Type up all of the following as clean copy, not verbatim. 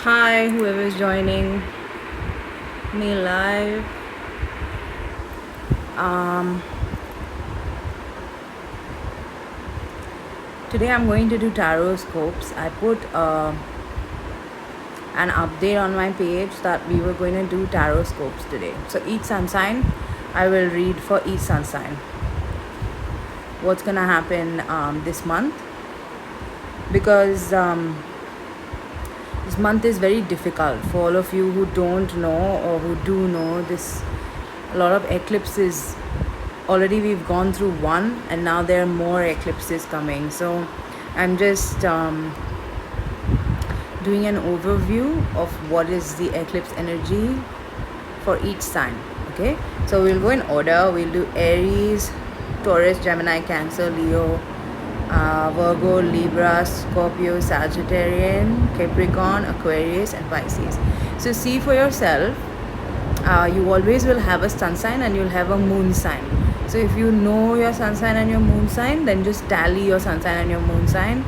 Hi, whoever is joining me live. Um, Today I'm going to do tarot scopes. I put an update on my page that we were going to do tarot scopes today. So each sun sign, I will read for each sun sign. What's gonna happen this month? Because this month is very difficult for all of you who don't know or who do know. This a lot of eclipses. Already we've gone through one, and now there are more eclipses coming. So I'm just doing an overview of what is the eclipse energy for each sign. Okay, so we'll go in order. We'll do Aries, Taurus, Gemini, Cancer, Leo, Virgo, Libra, Scorpio, Sagittarian, Capricorn, Aquarius, and Pisces. So see for yourself. You always will have a sun sign and you'll have a moon sign. So if you know your sun sign and your moon sign, then just tally your sun sign and your moon sign,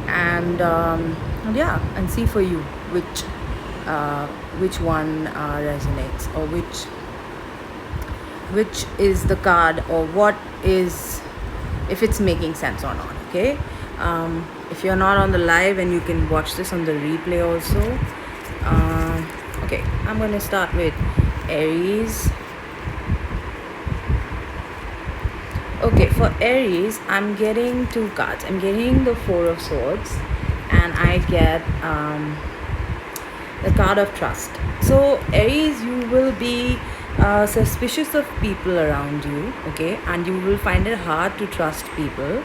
and and see for you which one resonates, or which is the card, or what is, if it's making sense or not. Okay, if you're not on the live, and you can watch this on the replay also. Okay, I'm going to start with Aries. Okay, for Aries, I'm getting two cards. I'm getting the Four of Swords, and I get the card of trust. So Aries, you will be suspicious of people around you, okay, and you will find it hard to trust people.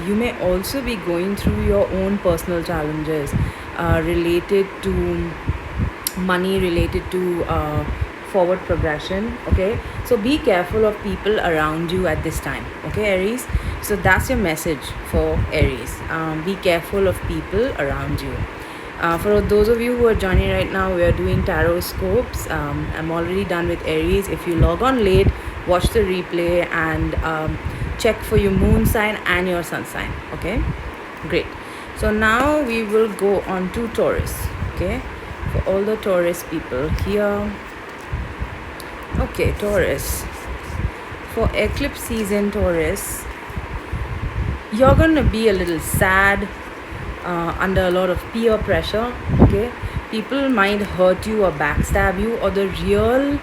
You may also be going through your own personal challenges related to money, related to forward progression. Okay, so be careful of people around you at this time. Okay, Aries, so that's your message for Aries. Be careful of people around you. For those of you who are joining right now, we are doing tarot scopes. I'm already done with Aries. If you log on late, watch the replay and check for your moon sign and your sun sign. Okay, great. So now we will go on to Taurus. Okay, for all the Taurus people here. Okay, Taurus. For eclipse season, Taurus, you're gonna be a little sad, under a lot of peer pressure. Okay, people might hurt you or backstab you, or the real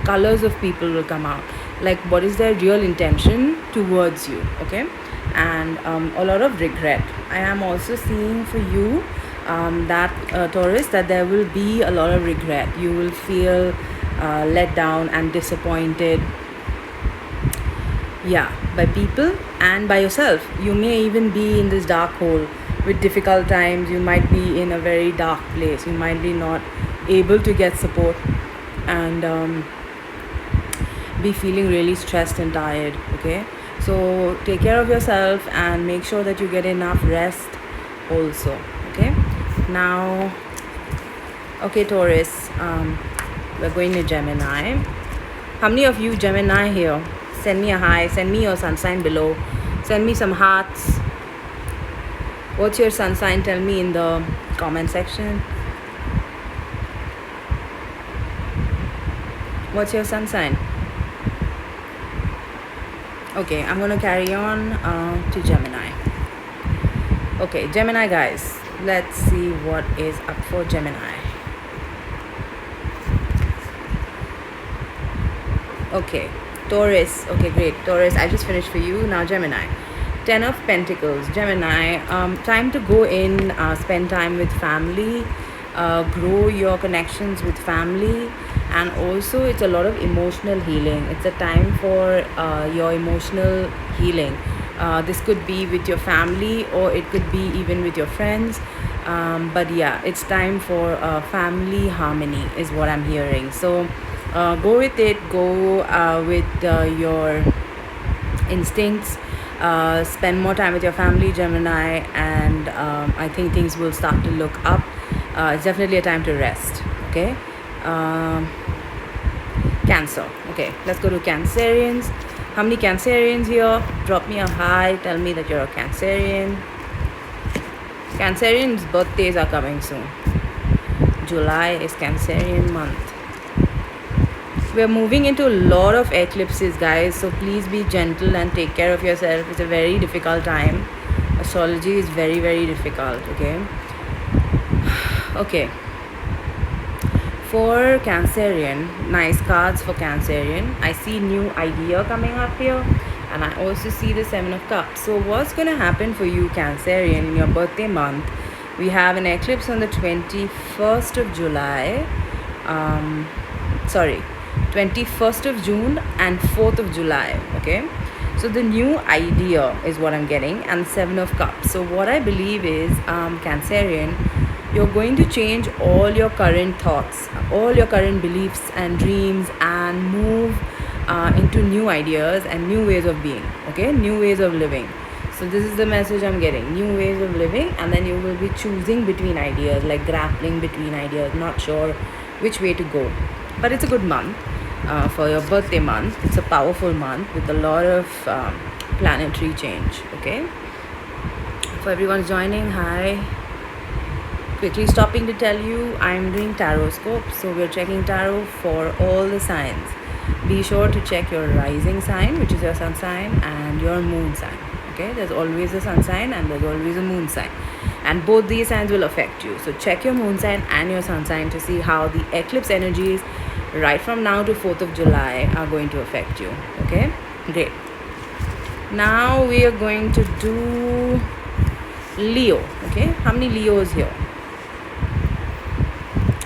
colors of people will come out. Like, what is their real intention towards you? Okay, and a lot of regret. I am also seeing for you that Taurus, that there will be a lot of regret. You will feel let down and disappointed, by people and by yourself. You may even be in this dark hole with difficult times. You might be in a very dark place. You might be not able to get support, and be feeling really stressed and tired. Okay, so take care of yourself and make sure that you get enough rest also. Okay, now, okay, Taurus, we're going to Gemini. How many of you Gemini here? Send me a hi. Send me your sun sign below. Send me some hearts. What's your sun sign? Tell me in the comment section. What's your sun sign? Okay, I'm gonna carry on to Gemini. Okay, Gemini guys, let's see what is up for Gemini. Okay, Taurus. Okay, great. Taurus, I just finished for you. Now Gemini. 10 of Pentacles. Gemini, time to go in, spend time with family, grow your connections with family, and also it's a lot of emotional healing. It's a time for your emotional healing. This could be with your family, or it could be even with your friends. But yeah, it's time for family harmony is what I'm hearing. So go with it. Go with your instincts. Spend more time with your family, Gemini, and I think things will start to look up. It's definitely a time to rest. Okay, Cancer. Okay, let's go to Cancerians. How many Cancerians here? Drop me a hi. Tell me that you're a Cancerian. Cancerians' birthdays are coming soon. July is Cancerian month. We're moving into a lot of eclipses, guys, so please be gentle and take care of yourself. It's a very difficult time. Astrology is very, very difficult, okay? Okay. For Cancerian, nice cards for Cancerian. I see new idea coming up here, and I also see the Seven of Cups. So what's going to happen for you, Cancerian, in your birthday month? We have an eclipse on the 21st of July. Sorry, 21st of June and 4th of July, okay? So the new idea is what I'm getting, and Seven of Cups. So what I believe is, Cancerian, you're going to change all your current thoughts, all your current beliefs and dreams, and move into new ideas and new ways of being, okay? New ways of living. So this is the message I'm getting, new ways of living, and then you will be choosing between ideas, like grappling between ideas, not sure which way to go. But it's a good month for your birthday month. It's a powerful month with a lot of planetary change, okay? For everyone joining, hi. Quickly stopping to tell you, I'm doing tarot scope, so we're checking tarot for all the signs. Be sure to check your rising sign, which is your sun sign, and your moon sign, okay? There's always a sun sign and there's always a moon sign, and both these signs will affect you. So check your moon sign and your sun sign to see how the eclipse energies right from now to 4th of July are going to affect you, okay? Great. Now we are going to do Leo, okay? How many Leos here?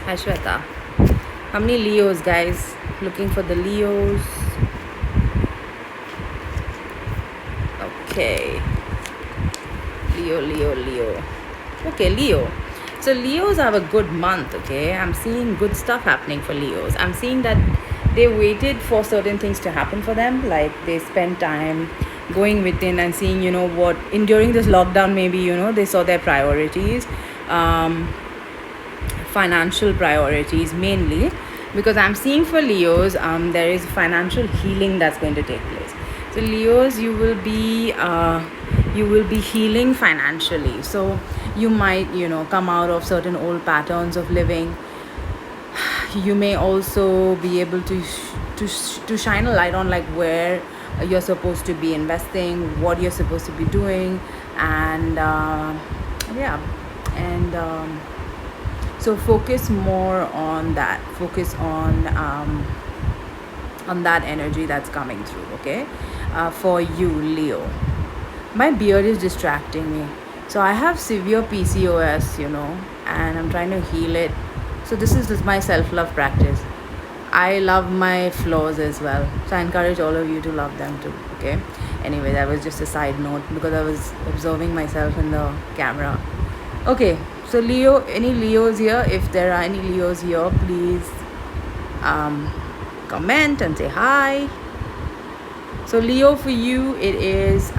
Hi Shweta. How many Leos, guys? Looking for the Leos. Okay. Leo. Okay, Leo. So Leos have a good month, okay? I'm seeing good stuff happening for Leos. I'm seeing that they waited for certain things to happen for them, like they spent time going within and seeing, what during this lockdown, maybe, they saw their priorities, financial priorities mainly, because I'm seeing for Leos, there is financial healing that's going to take place. So Leos, you will be healing financially. So you might, come out of certain old patterns of living. You may also be able to shine a light on, like, where you're supposed to be investing, what you're supposed to be doing, and so focus more on that. Focus on that energy that's coming through, okay? For you, Leo. My beard is distracting me. So I have severe PCOS, and I'm trying to heal it. So this is just my self-love practice. I love my flaws as well. So I encourage all of you to love them too, okay? Anyway, that was just a side note because I was observing myself in the camera. Okay, so Leo, any Leos here? If there are any Leos here, please comment and say hi. So Leo, for you, it is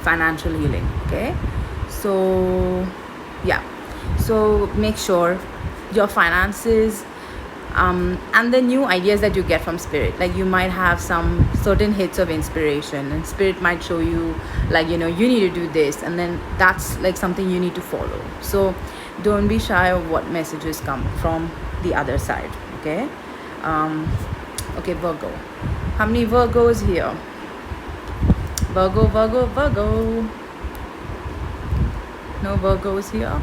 financial healing, okay? So yeah, so make sure your finances and the new ideas that you get from spirit, like you might have some certain hits of inspiration, and spirit might show you, like, you need to do this, and then that's like something you need to follow. So don't be shy of what messages come from the other side, okay? Okay, Virgo. How many Virgos here? Virgo. No Virgos here?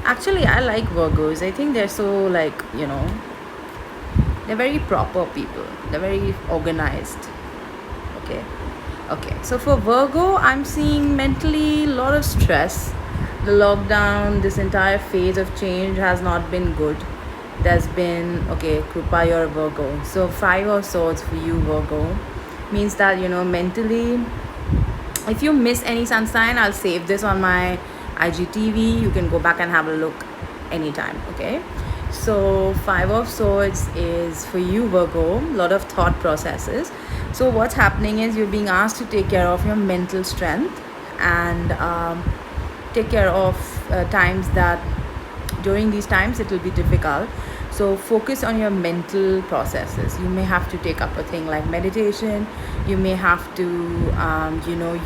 Actually, I like Virgos. I think they're so, like, they're very proper people. They're very organized. Okay. So for Virgo, I'm seeing mentally a lot of stress. The lockdown, this entire phase of change has not been good. There's been, okay, Krupa, you're a Virgo. So 5 of Swords for you, Virgo, means that, mentally, if you miss any sun sign, I'll save this on my IGTV. You can go back and have a look anytime, okay? So 5 of Swords is for you, Virgo, a lot of thought processes. So what's happening is you're being asked to take care of your mental strength and take care of times that during these times it will be difficult. So focus on your mental processes. You may have to take up a thing like meditation. You may have to,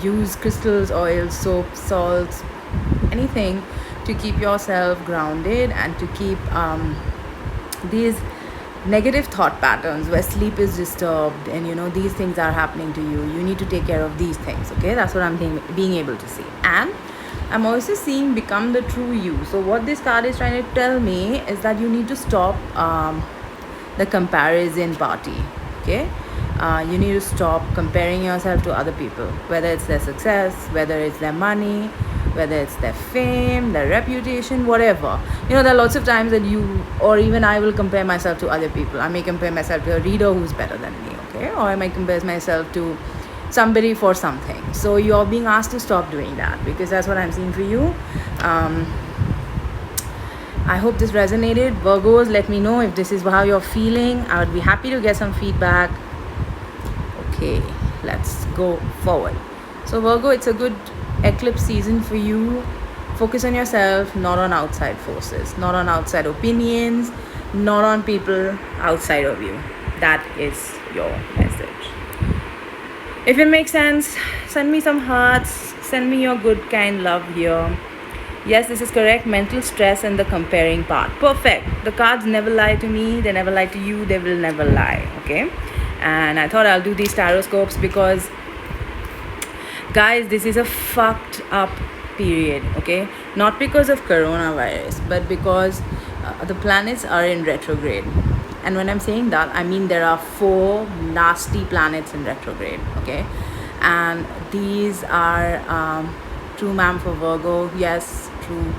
use crystals, oils, soap, salts, anything to keep yourself grounded and to keep these negative thought patterns where sleep is disturbed and these things are happening to you. You need to take care of these things. Okay, that's what I'm being able to see. And I'm also seeing become the true you. So what this card is trying to tell me is that you need to stop the comparison party. Okay, you need to stop comparing yourself to other people, whether it's their success, whether it's their money, whether it's their fame, their reputation, whatever. There are lots of times that you or even I will compare myself to other people. I may compare myself to a reader who's better than me, okay, or I might compare myself to somebody for something. So you're being asked to stop doing that, because that's what I'm seeing for you. I hope this resonated. Virgos, let me know if this is how you're feeling. I would be happy to get some feedback. Okay, let's go forward. So Virgo, it's a good eclipse season for you. Focus on yourself, not on outside forces, not on outside opinions, not on people outside of you. That is your message. If it makes sense, send me some hearts, send me your good kind love here. Yes, this is correct. Mental stress and the comparing part. Perfect. The cards never lie to me. They never lie to you. They will never lie. Okay. And I thought I'll do these taroscopes because, guys, this is a fucked up period. Okay. Not because of coronavirus, but because the planets are in retrograde. And when I'm saying that, I mean there are 4 nasty planets in retrograde. Okay. And these are true, ma'am, for Virgo. Yes, true.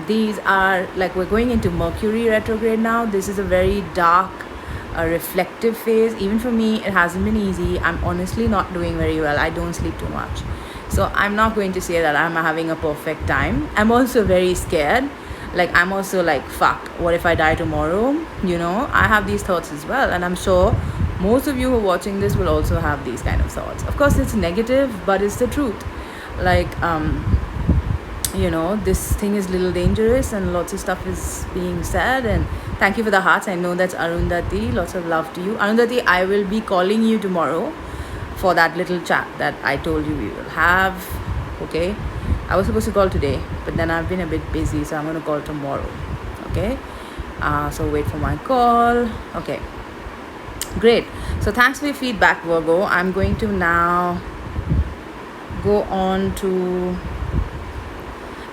These are like, we're going into Mercury retrograde now. This is a very dark, reflective phase. Even for me, it hasn't been easy. I'm honestly not doing very well. I don't sleep too much. So I'm not going to say that I'm having a perfect time. I'm also very scared. Like, I'm also like, fuck, what if I die tomorrow? I have these thoughts as well. And I'm sure most of you who are watching this will also have these kind of thoughts. Of course, it's negative, but it's the truth. Like, this thing is a little dangerous and lots of stuff is being said. And thank you for the hearts. I know that's Arundhati. Lots of love to you. Arundhati, I will be calling you tomorrow for that little chat that I told you we will have. Okay. I was supposed to call today, but then I've been a bit busy, so I'm going to call tomorrow. Okay. So wait for my call. Okay. Great. So thanks for your feedback, Virgo. I'm going to now go on to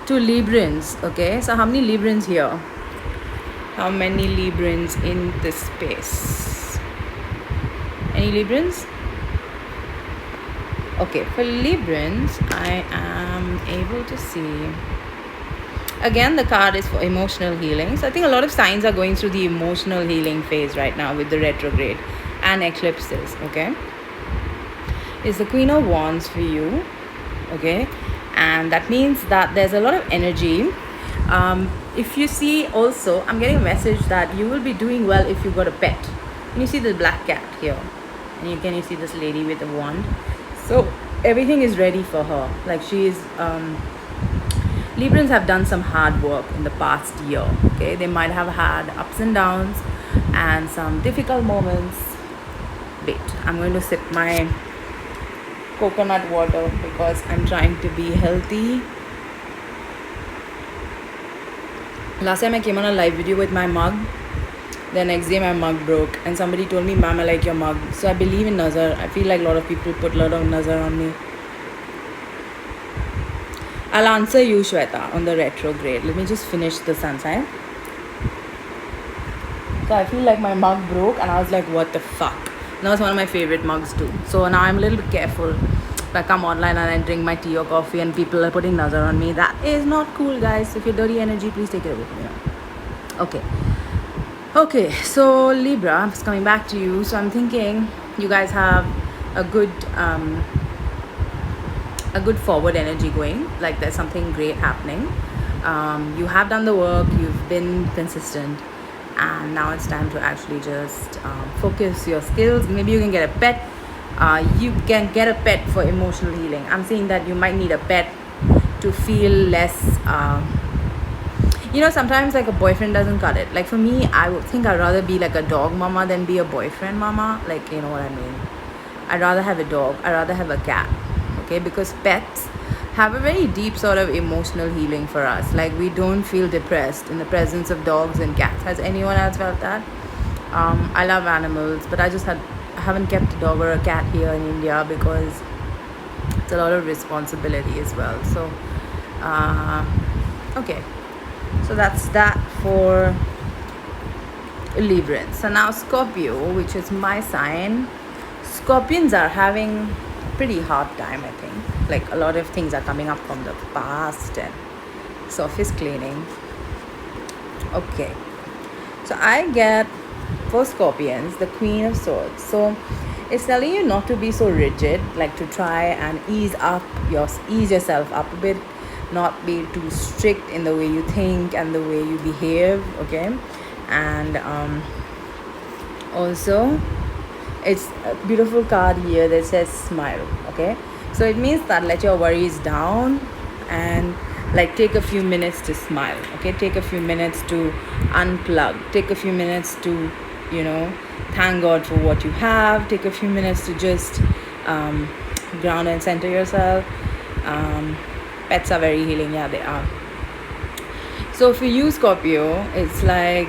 Librans. Okay, so how many Librans here? How many Librans in this space? Any Librans? Okay, for Librans, I am able to see, again, the card is for emotional healing. So I think a lot of signs are going through the emotional healing phase right now with the retrograde and eclipses. Okay, is the Queen of Wands for you. Okay, and that means that there's a lot of energy. If you see, also I'm getting a message that you will be doing well if you got a pet. Can you see the black cat here? And can you see this lady with a wand? So everything is ready for her. Like, she is Librans have done some hard work in the past year. Okay, they might have had ups and downs and some difficult moments. Wait, I'm going to sip my coconut water because I'm trying to be healthy. Last time I came on a live video with my mug. The next day my mug broke and somebody told me, ma'am, I like your mug. So I believe in nazar. I feel like a lot of people put a lot of nazar on me. I'll answer you, Shweta, on the retrograde. Let me just finish the sun sign. So I feel like my mug broke and I was like, what the fuck? That was one of my favorite mugs too. So now I'm a little bit careful. If I come online and I drink my tea or coffee and people are putting nazar on me, that is not cool, guys. If you're dirty energy, please take it away from me. Okay, so Libra, I'm just coming back to you. So I'm thinking you guys have a good forward energy going. Like, there's something great happening. You have done the work, you've been consistent, and now it's time to actually just focus your skills. Maybe you can get a pet. You can get a pet for emotional healing. I'm saying that you might need a pet to feel less sometimes like a boyfriend doesn't cut it. Like for me, I would think I'd rather be like a dog mama than be a boyfriend mama. Like, you know what I mean? I'd rather have a dog. I'd rather have a cat. Okay, because pets have a very deep sort of emotional healing for us. Like we don't feel depressed in the presence of dogs and cats. Has anyone else felt that? I love animals, but I haven't kept a dog or a cat here in India because it's a lot of responsibility as well. So, okay, so that's that for Librans. So now Scorpio, which is my sign. Scorpions are having a pretty hard time, I think. Like a lot of things are coming up from the past and surface cleaning. Okay, so I get for Scorpions the Queen of Swords. So it's telling you not to be so rigid, like to try and ease yourself up a bit, not be too strict in the way you think and the way you behave. Okay, and also it's a beautiful card here that says smile. Okay, so it means that let your worries down and like take a few minutes to smile. Okay, take a few minutes to unplug, take a few minutes to thank God for what you have, take a few minutes to just ground and center yourself. Pets are very healing. Yeah, they are. So for you, Scorpio, it's like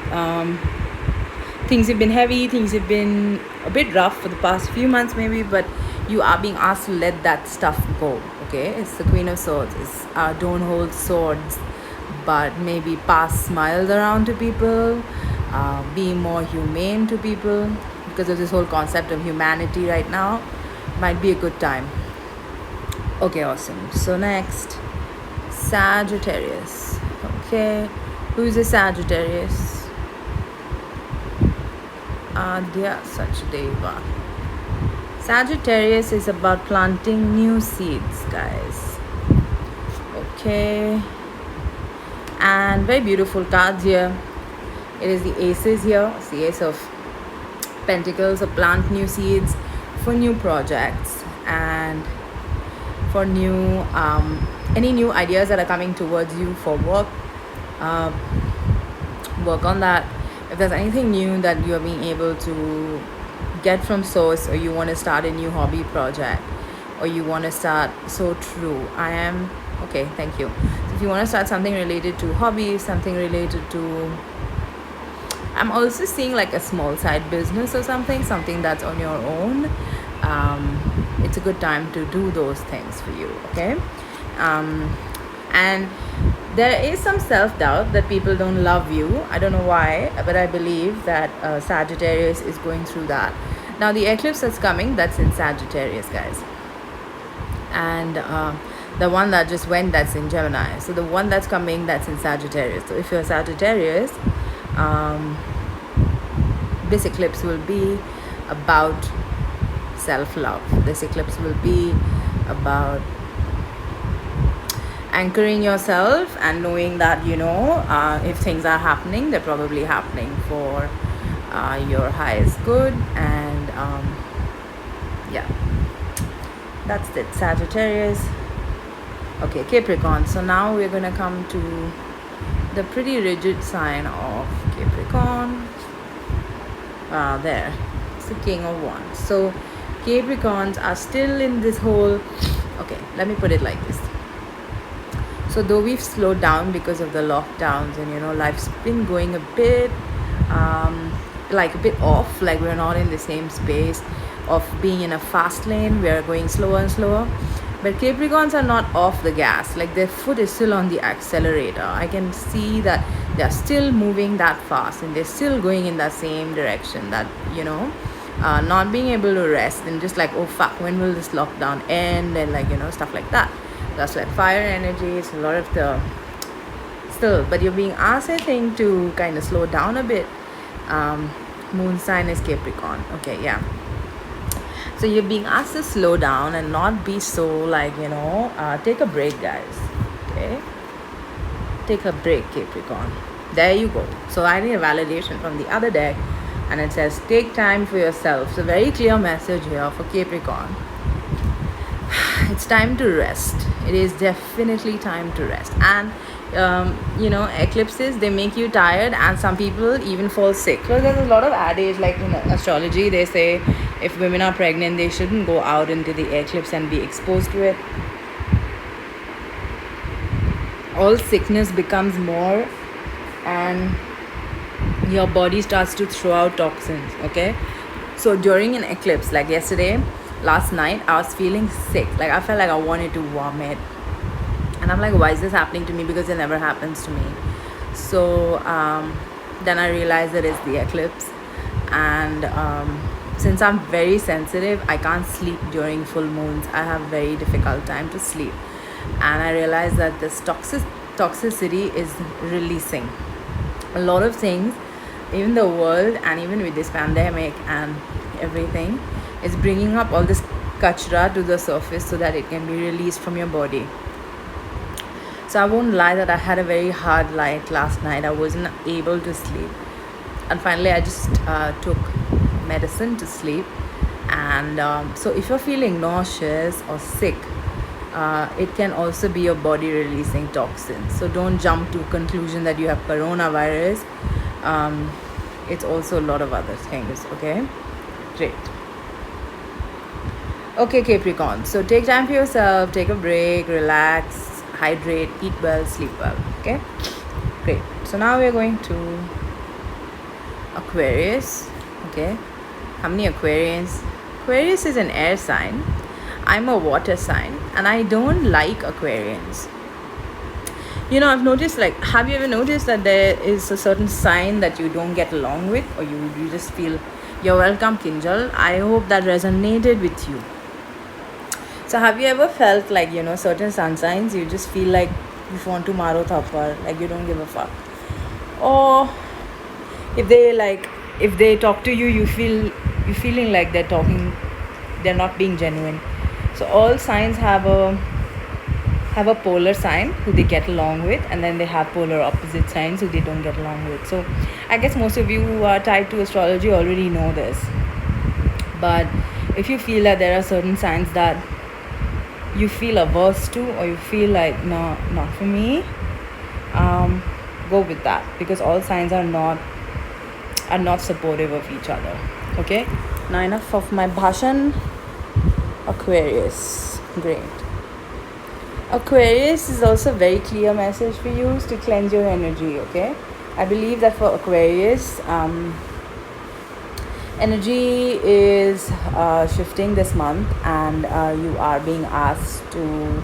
things have been heavy, things have been a bit rough for the past few months maybe, but you are being asked to let that stuff go. Okay, it's the Queen of Swords. It's don't hold swords, but maybe pass smiles around to people, be more humane to people, because of this whole concept of humanity right now. Might be a good time. Okay, awesome. So next, Sagittarius. Okay, who's a Sagittarius? Adya Sachdeva. Sagittarius is about planting new seeds, guys. Okay, and very beautiful cards here. It is the aces here. It's the Ace of Pentacles. So plant new seeds for new projects and for new any new ideas that are coming towards you for work. Work on that. If there's anything new that you're being able to get from source, or you want to start a new hobby project, or you want to start I am okay, thank you. So if you want to start something related to hobbies, something related to, I'm also seeing like a small side business or something that's on your own. It's a good time to do those things for you. Okay, and there is some self-doubt that people don't love you. I don't know why, but I believe that Sagittarius is going through that. Now the eclipse that's coming, that's in Sagittarius, guys, and the one that just went, that's in Gemini. So the one that's coming, that's in Sagittarius. So if you're Sagittarius, this eclipse will be about self-love. This eclipse will be about anchoring yourself and knowing that if things are happening, they're probably happening for your highest good. And yeah, that's it, Sagittarius. Okay, Capricorn. So now we're gonna come to the pretty rigid sign of Capricorn. There, it's the King of Wands. So Capricorns are still in this whole, okay, let me put it like this. So though we've slowed down because of the lockdowns and life's been going a bit like a bit off, like we're not in the same space of being in a fast lane, we're going slower and slower. But Capricorns are not off the gas, like their foot is still on the accelerator. I can see that they're still moving that fast and they're still going in that same direction, that not being able to rest and just like, oh fuck, when will this lockdown end, and like stuff like that. That's like fire energy. It's a lot of the still, but you're being asked, I think, to kind of slow down a bit. Moon sign is Capricorn. Okay, yeah. So you're being asked to slow down and not be so like take a break, guys. Okay, take a break, Capricorn. There you go. So I need a validation from the other deck, and it says take time for yourself. So very clear message here for Capricorn. it's time to rest. It is definitely time to rest. And eclipses, they make you tired, and some people even fall sick. So there's a lot of adage, like in astrology they say if women are pregnant they shouldn't go out into the eclipse and be exposed to it. All sickness becomes more, and your body starts to throw out toxins. Okay, so during an eclipse, like yesterday, last night, I was feeling sick. Like I felt like I wanted to vomit, and I'm like, why is this happening to me? Because it never happens to me. So then I realized that it's the eclipse. And since I'm very sensitive, I can't sleep during full moons. I have very difficult time to sleep, and I realized that this toxicity is releasing a lot of things. Even the world, and even with this pandemic and everything, is bringing up all this kachra to the surface so that it can be released from your body. So I won't lie that I had a very hard night last night. I wasn't able to sleep, and finally I just took medicine to sleep. And so if you're feeling nauseous or sick, it can also be your body releasing toxins. So don't jump to conclusion that you have coronavirus. It's also a lot of other things. Okay, great. Okay, Capricorn. So take time for yourself, take a break, relax, hydrate, eat well, sleep well. Okay, great. So now we're going to Aquarius. Okay, how many Aquarians? Aquarius is an air sign. I'm a water sign, and I don't like Aquarians. I've noticed, like, have you ever noticed that there is a certain sign that you don't get along with, or you just feel, you're welcome, Kinjal. I hope that resonated with you. So have you ever felt like, certain sun signs, you just feel like you want to maro thapar, like you don't give a fuck? Or if they talk to you, you feeling like they're not being genuine. So all signs have a polar sign who they get along with, and then they have polar opposite signs who they don't get along with. So I guess most of you who are tied to astrology already know this. But if you feel that there are certain signs that you feel averse to, or you feel like, no, not for me, go with that, because all signs are not supportive of each other. Okay, now enough of my bhashan. Aquarius, great. Aquarius is also a very clear message for you, is to cleanse your energy. Okay, I believe that for Aquarius, energy is shifting this month, and you are being asked to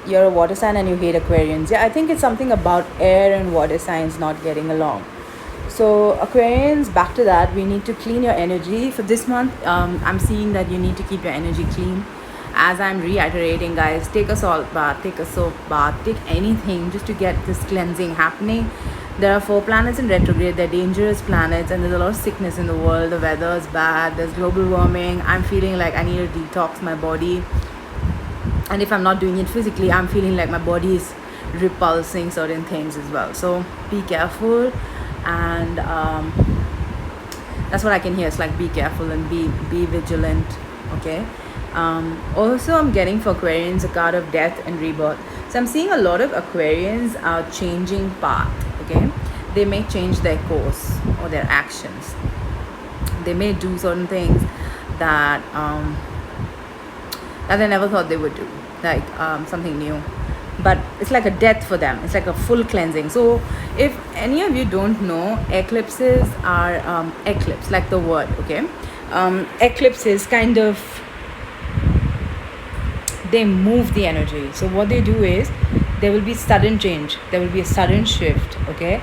you're a water sign and you hate Aquarians. Yeah, I think it's something about air and water signs not getting along. So Aquarians, back to that, we need to clean your energy for this month. I'm seeing that you need to keep your energy clean. As I'm reiterating, guys, take a salt bath, take a soap bath, take anything just to get this cleansing happening. There are 4 planets in retrograde. They're dangerous planets, and there's a lot of sickness in the world. The weather is bad, there's global warming. I'm feeling like I need to detox my body, and if I'm not doing it physically, I'm feeling like my body is repulsing certain things as well. So be careful. And that's what I can hear. It's like, be careful and be vigilant. Okay. Also, I'm getting for Aquarians a card of death and rebirth. So I'm seeing a lot of Aquarians are changing path. Okay, they may change their course or their actions. They may do certain things that they never thought they would do, like something new. But it's like a death for them. It's like a full cleansing. So if any of you don't know, eclipses are eclipse, like the word. Okay, eclipses kind of, they move the energy. So what they do is, there will be sudden change, there will be a sudden shift. Okay,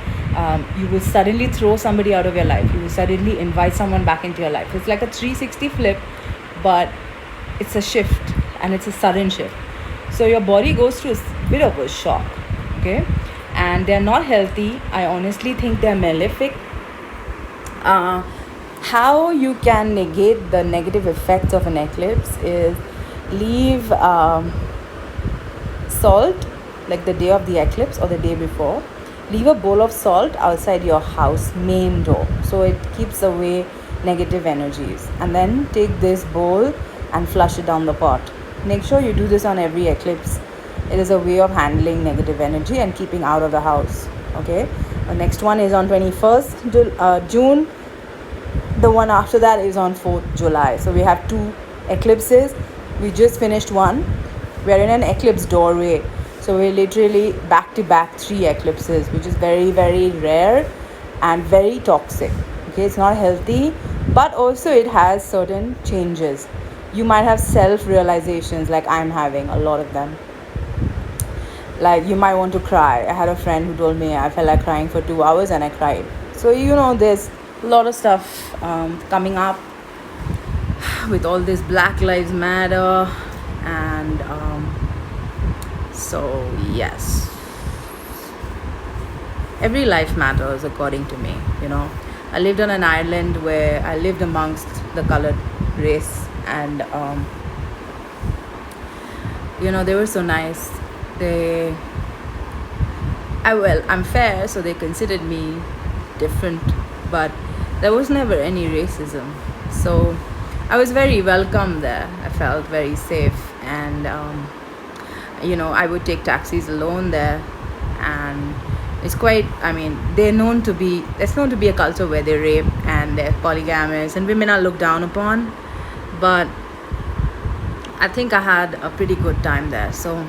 you will suddenly throw somebody out of your life, you will suddenly invite someone back into your life. It's like a 360 flip, but it's a shift, and it's a sudden shift. So your body goes through a bit of a shock. Okay, and they're not healthy. I honestly think they're malefic. How you can negate the negative effects of an eclipse is, leave salt, like the day of the eclipse or the day before. Leave a bowl of salt outside your house main door, so it keeps away negative energies. And then take this bowl, and flush it down the pot. Make sure you do this on every eclipse. It is a way of handling negative energy and keeping out of the house. Okay. The next one is on 21st June. The one after that is on 4th July. So we have two eclipses. We just finished one. We are in an eclipse doorway. So we're literally back to back 3 eclipses, which is very, very rare and very toxic. Okay, it's not healthy, but also it has certain changes. You might have self realizations, like I'm having a lot of them. Like you might want to cry. I had a friend who told me I felt like crying for 2 hours and I cried. So there's a lot of stuff coming up with all this Black Lives Matter, and so yes, every life matters according to me. I lived on an island where I lived amongst the colored race, and they were so nice. I'm fair, so they considered me different, but there was never any racism. So I was very welcome there. I felt very safe, and I would take taxis alone there, and it's quite, it's known to be a culture where they rape and they're polygamous and women are looked down upon, but I think I had a pretty good time there. So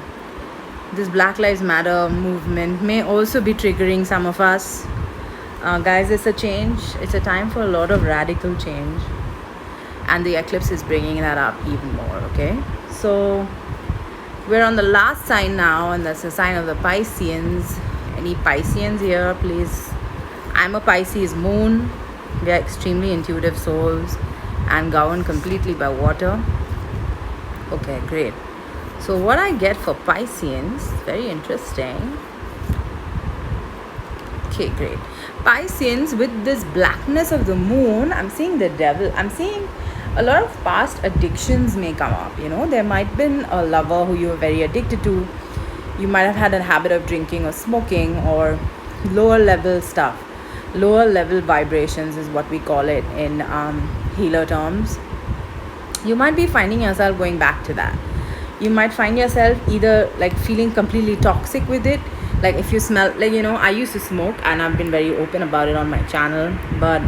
this Black Lives Matter movement may also be triggering some of us. Guys, it's a change. It's a time for a lot of radical change, and the eclipse is bringing that up even more. Okay, so we're on the last sign now, and that's the sign of the Pisceans. Any Pisceans here, please? I'm a Pisces moon. We are extremely intuitive souls and governed completely by water. Okay, great. So what I get for Pisceans, very interesting. Okay, great. Pisceans, with this blackness of the moon, I'm seeing the devil. I'm seeing a lot of past addictions may come up. There might have been a lover who you were very addicted to. You might have had a habit of drinking or smoking, or lower level stuff. Lower level vibrations is what we call it in healer terms. You might be finding yourself going back to that. You might find yourself either like feeling completely toxic with it. Like if you smell, I used to smoke, and I've been very open about it on my channel, but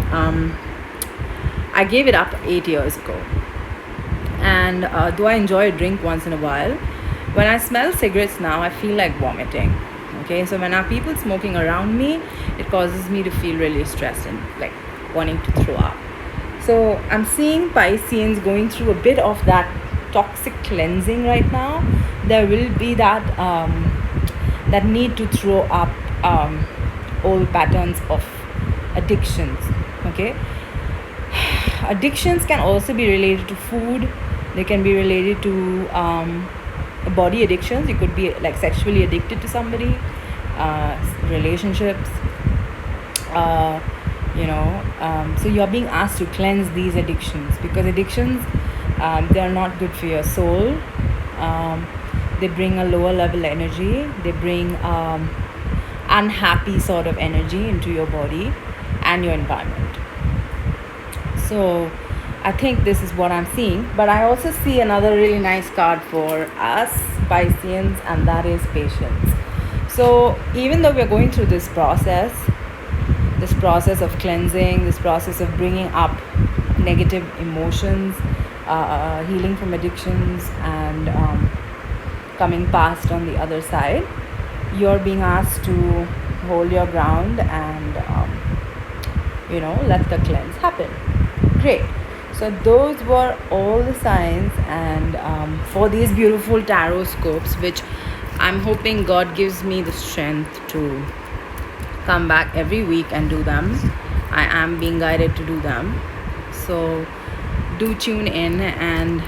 I gave it up 8 years ago. And do I enjoy a drink once in a while? When I smell cigarettes now, I feel like vomiting. Okay, so when I have people smoking around me, it causes me to feel really stressed and like wanting to throw up. So I'm seeing Pisceans going through a bit of that toxic cleansing right now. There will be that need to throw up old patterns of addictions. Okay, addictions can also be related to food. They can be related to body addictions. You could be like sexually addicted to somebody, relationships, so you're being asked to cleanse these addictions, because addictions, they're not good for your soul. They bring a lower level energy. They bring unhappy sort of energy into your body and your environment. So I think this is what I'm seeing. But I also see another really nice card for us Pisceans, and that is patience. So even though we're going through this process of cleansing, this process of bringing up negative emotions, healing from addictions, and coming past on the other side, you're being asked to hold your ground and let the cleanse happen. Great. So those were all the signs, and for these beautiful tarot scopes, which I'm hoping God gives me the strength to come back every week and do them. I am being guided to do them. So do tune in. And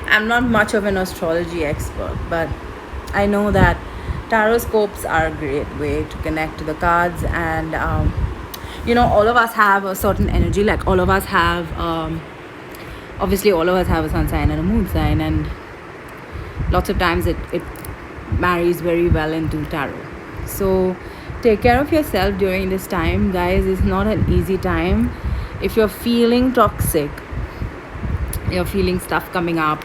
I'm not much of an astrology expert, but I know that tarot scopes are a great way to connect to the cards. And all of us have a certain energy. Like all of us have obviously all of us have a sun sign and a moon sign, and lots of times it marries very well into tarot. So take care of yourself during this time, guys. It's not an easy time. If you're feeling toxic, you're feeling stuff coming up,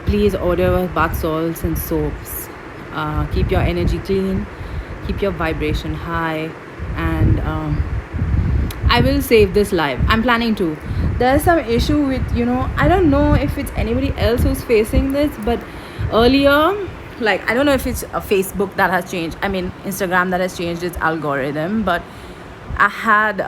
please order bath salts and soaps. Keep your energy clean, keep your vibration high, and I will save this live. I'm planning to. There's some issue with, I don't know if it's anybody else who's facing this, but earlier, like, I don't know if it's a Facebook that has changed, I mean, Instagram that has changed its algorithm, but I had,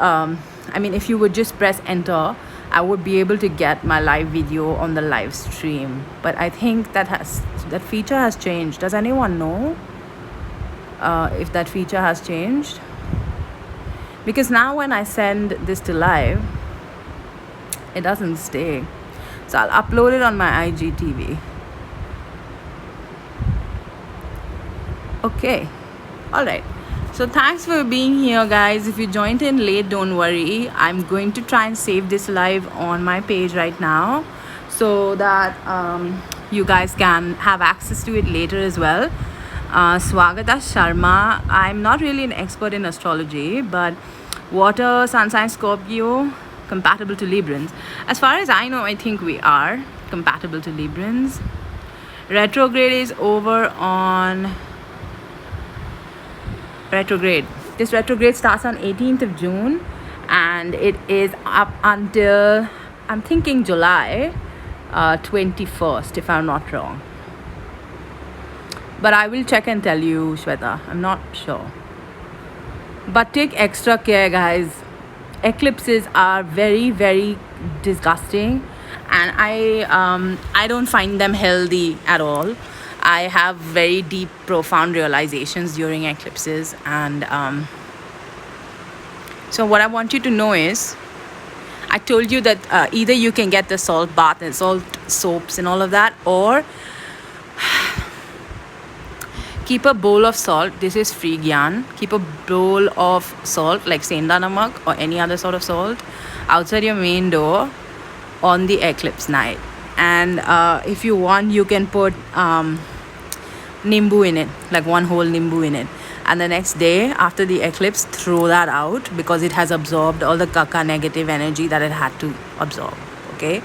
if you would just press enter, I would be able to get my live video on the live stream. But I think that feature has changed. Does anyone know if that feature has changed? Because now when I send this to live, it doesn't stay. So I'll upload it on my IGTV. Okay. All right. So thanks for being here, guys. If you joined in late, don't worry. I'm going to try and save this live on my page right now so that you guys can have access to it later as well. Swagata Sharma. I'm not really an expert in astrology, but water, sun sign, Scorpio, compatible to Librans. As far as I know, I think we are compatible to Librans. Retrograde is over on retrograde. This retrograde starts on 18th of June and it is up until, I'm thinking, July 21st, if I'm not wrong. But I will check and tell you, Shweta. I'm not sure. But take extra care, guys. Eclipses are very, very disgusting, and I don't find them healthy at all. I have very deep, profound realizations during eclipses, and so what I want you to know is, I told you that either you can get the salt bath and salt soaps and all of that, or keep a bowl of salt. This is free gyan. Keep a bowl of salt, like senda namak or any other sort of salt, outside your main door on the eclipse night. And if you want, you can put nimbu in it, like one whole nimbu in it. And the next day after the eclipse, throw that out because it has absorbed all the kaka negative energy that it had to absorb. Okay,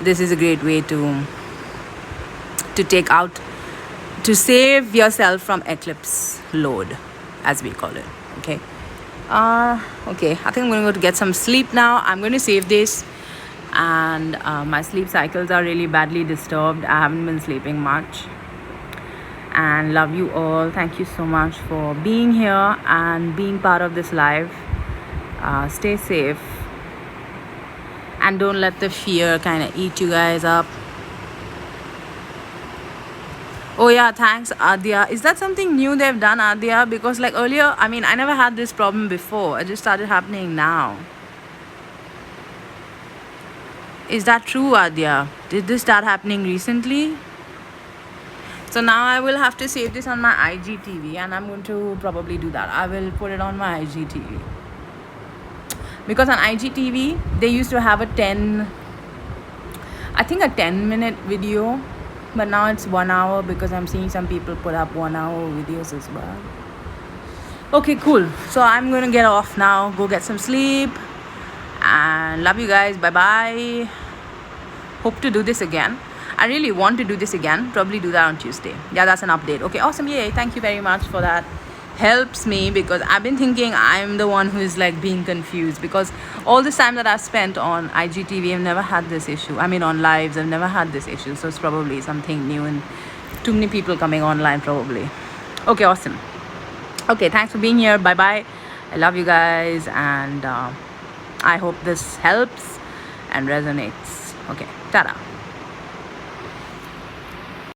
this is a great way to take out, to save yourself from eclipse load, as we call it. Okay. Okay, I think I'm going to go to get some sleep now. I'm going to save this, and my sleep cycles are really badly disturbed. I haven't been sleeping much. And love you all. Thank you so much for being here and being part of this live. Stay safe and don't let the fear kind of eat you guys up. Oh yeah, thanks Adya. Is that something new they've done, Adya? Because like earlier, I never had this problem before. It just started happening now. Is that true, Adya? Did this start happening recently? So now I will have to save this on my IGTV, and I'm going to probably do that. I will put it on my IGTV. Because on IGTV, they used to have a 10-minute video. But now it's 1 hour because I'm seeing some people put up 1 hour videos as well. Okay, cool. So I'm going to get off now. Go get some sleep. And love you guys. Bye-bye. Hope to do this again. I really want to do this again. Probably do that on Tuesday. Yeah, that's an update. Okay, awesome. Yay. Thank you very much for that. Helps me because I've been thinking I'm the one who is like being confused, because all this time that I've spent on IGTV, I've never had this issue. On lives, I've never had this issue. So it's probably something new and too many people coming online probably. Okay, awesome. Okay, thanks for being here. Bye-bye. I love you guys, and I hope this helps and resonates. Okay, ta-da.